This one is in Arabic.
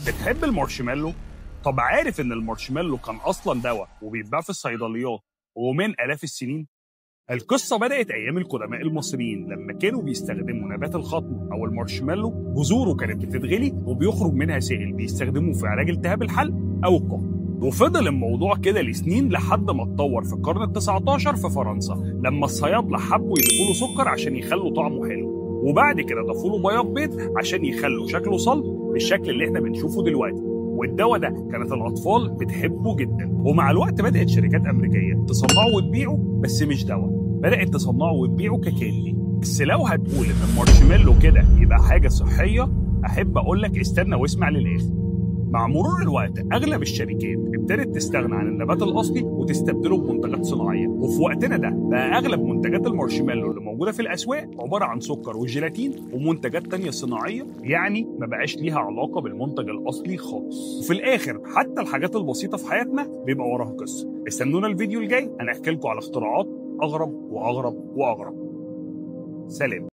بتحب المارشميلو؟ طب عارف إن المارشميلو كان أصلاً دواء وبيتباع في الصيدليات ومن آلاف السنين؟ القصة بدأت أيام القدماء المصريين لما كانوا بيستخدموا نبات الخطم أو المارشميلو. جذوره كانت بتتغلي وبيخرج منها سائل بيستخدموه في علاج التهاب الحلق أو القهر. وفضل الموضوع كده لسنين لحد ما اتطور في القرن ال19 في فرنسا لما الصيادلة حبوا يضيفوا له سكر عشان يخلوا طعمه حلو، وبعد كده ضافوا له بياض بيض عشان يخلوا شكله صلب بالشكل اللي احنا بنشوفه دلوقتي. والدواء ده كانت الأطفال بتحبه جدا، ومع الوقت بدأت شركات أمريكية تصنعه وتبيعه، بس مش دواء، بدأت تصنعه وتبيعه ككاندي. بس لو هتقول إن المارشميلو كده يبقى حاجة صحية، أحب أقول لك استنى واسمع للآخر. مع مرور الوقت أغلب الشركات ابتدت تستغنى عن النبات الأصلي وتستبدله بمنتجات صناعية، وفي وقتنا ده بقى أغلب منتجات المارشميلو اللي موجودة في الأسواق عبارة عن سكر وجيلاتين ومنتجات تانية صناعية، يعني ما بقاش ليها علاقة بالمنتج الأصلي خالص. وفي الآخر حتى الحاجات البسيطة في حياتنا بيبقى وراها قصة. استنونا الفيديو الجاي أنا أحكي لكم على اختراعات أغرب وأغرب وأغرب. سلام.